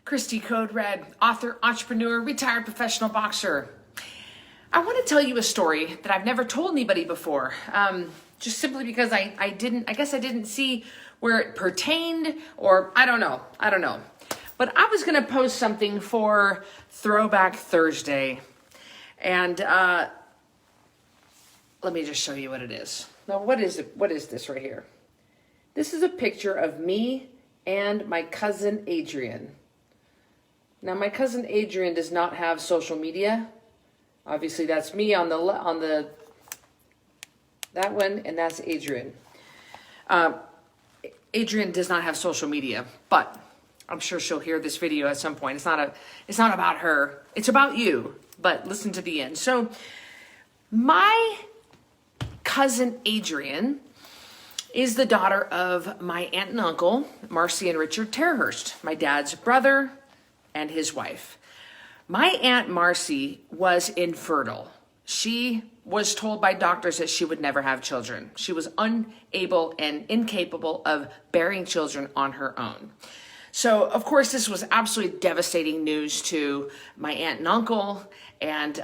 Christy Code Red, author, entrepreneur, retired professional boxer. I want to tell you a story that I've never told anybody before, just simply because I didn't see where it pertained, or I don't know. But I was going to post something for Throwback Thursday, and let me just show you what it is. Now, what is it? What is this right here? This is a picture of me and my cousin Adrian. Now, my cousin Adrian does not have social media. Obviously, that's me on the that one, and that's Adrian. Adrian does not have social media, but I'm sure she'll hear this video at some point. It's not about her. It's about you. But listen to the end. So, my cousin Adrian is the daughter of my aunt and uncle, Marcy and Richard Terhurst, my dad's brother and his wife. My Aunt Marcy was infertile. She was told by doctors that she would never have children. She was unable and incapable of bearing children on her own. So, of course, this was absolutely devastating news to my aunt and uncle. And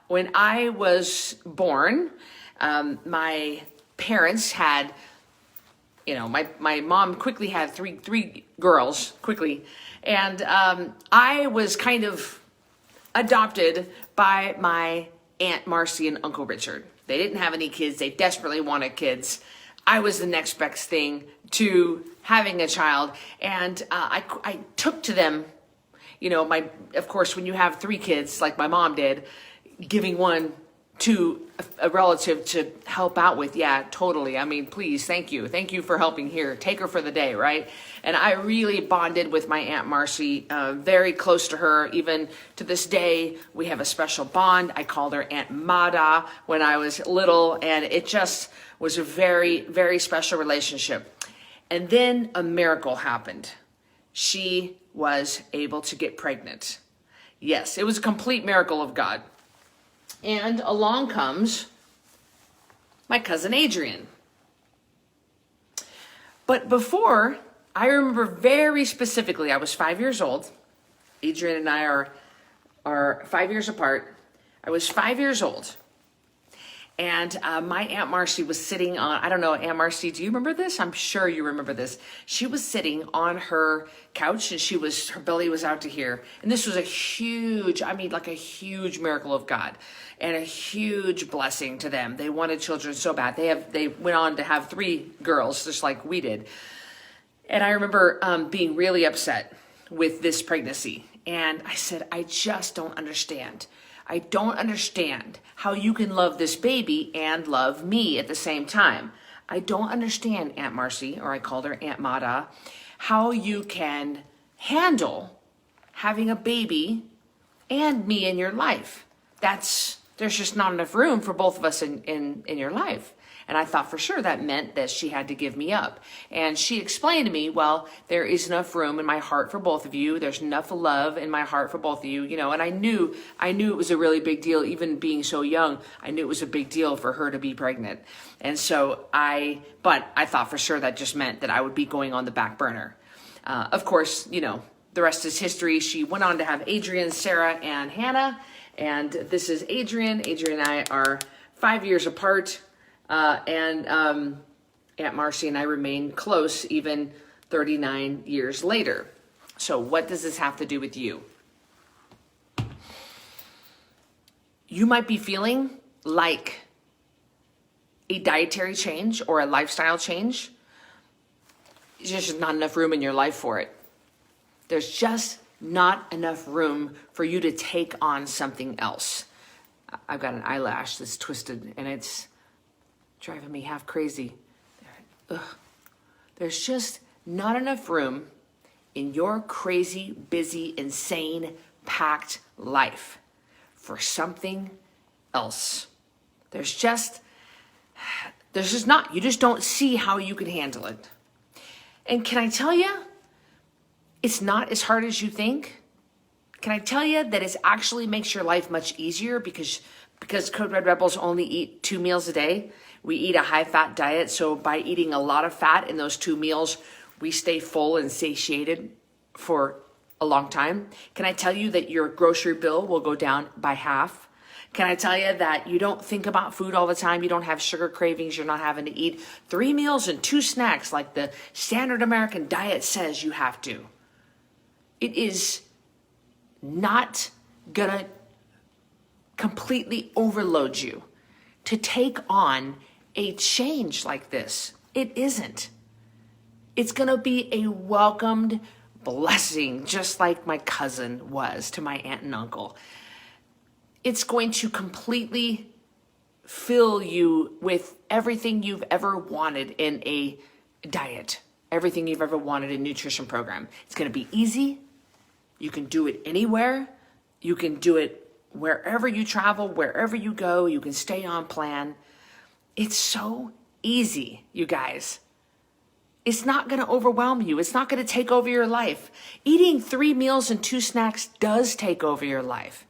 when I was born, my parents had, my mom quickly had three girls, quickly. And I was kind of adopted by my Aunt Marcy and Uncle Richard. They didn't have any kids. They desperately wanted kids. I was the next best thing to having a child. And I took to them, of course, when you have three kids, like my mom did, giving one to a relative to help out with. Yeah, totally. I mean, please, thank you. Thank you for helping here. Take her for the day, right? And I really bonded with my Aunt Marcy, very close to her. Even to this day, we have a special bond. I called her Aunt Mada when I was little, and it just was a very, very special relationship. And then a miracle happened. She was able to get pregnant. Yes, it was a complete miracle of God. And along comes my cousin Adrian. But before, I remember very specifically, I was 5 years old. Adrian and I are 5 years apart. I was 5 years old. And my Aunt Marcy was sitting on, I don't know, Aunt Marcy, do you remember this? I'm sure you remember this. She was sitting on her couch and her belly was out to here. And this was a huge miracle of God and a huge blessing to them. They wanted children so bad. They went on to have 3 girls, just like we did. And I remember being really upset with this pregnancy. And I said, I just don't understand. I don't understand how you can love this baby and love me at the same time. I don't understand, Aunt Marcy, or I called her Aunt Mada, how you can handle having a baby and me in your life. There's just not enough room for both of us in your life. And I thought for sure that meant that she had to give me up. And she explained to me, well, there is enough room in my heart for both of you. There's enough love in my heart for both of you, and I knew it was a really big deal. Even being so young, I knew it was a big deal for her to be pregnant. And so but I thought for sure that just meant that I would be going on the back burner. Of course, the rest is history. She went on to have Adrian, Sarah, and Hannah. And this is Adrian. Adrian and I are 5 years apart. And Aunt Marcy and I remain close even 39 years later. So what does this have to do with you? You might be feeling like a dietary change or a lifestyle change. There's just not enough room in your life for it. There's just not enough room for you to take on something else. I've got an eyelash that's twisted and it's driving me half crazy. Ugh. There's just not enough room in your crazy, busy, insane, packed life for something else. There's just not. You just don't see how you can handle it. And can I tell you, it's not as hard as you think. Can I tell you that it actually makes your life much easier because Code Red Rebels only eat 2 meals a day. We eat a high-fat diet, so by eating a lot of fat in those 2 meals, we stay full and satiated for a long time? Can I tell you that your grocery bill will go down by half? Can I tell you that you don't think about food all the time? You don't have sugar cravings. You're not having to eat 3 meals and 2 snacks like the standard American diet says you have to. It is not gonna completely overload you to take on a change like this. It isn't. It's gonna be a welcomed blessing, just like my cousin was to my aunt and uncle. It's going to completely fill you with everything you've ever wanted in a diet, everything you've ever wanted in a nutrition program. It's going to be easy. You can do it anywhere. You can do it wherever you travel, wherever you go. You can stay on plan. It's so easy, you guys. It's not going to overwhelm you. It's not going to take over your life. Eating 3 meals and 2 snacks does take over your life.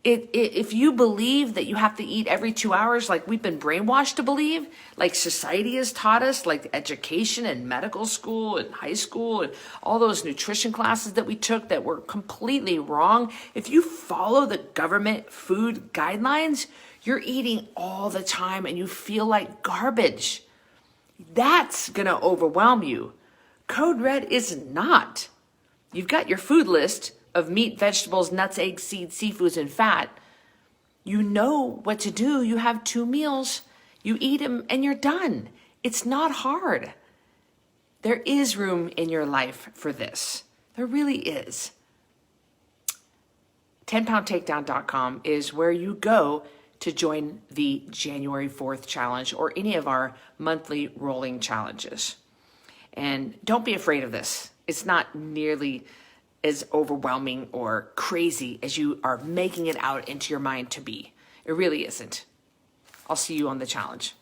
If you believe that you have to eat every 2 hours, like we've been brainwashed to believe, like society has taught us, like education and medical school and high school and all those nutrition classes that we took that were completely wrong. If you follow the government food guidelines, you're eating all the time and you feel like garbage. That's going to overwhelm you. Code Red is not. You've got your food list of meat, vegetables, nuts, eggs, seeds, seafoods, and fat. You know what to do. You have 2 meals. You eat them and you're done. It's not hard. There is room in your life for this. There really is. 10poundtakedown.com is where you go to join the January 4th challenge or any of our monthly rolling challenges. And don't be afraid of this. It's not nearly as overwhelming or crazy as you are making it out into your mind to be. It really isn't. I'll see you on the challenge.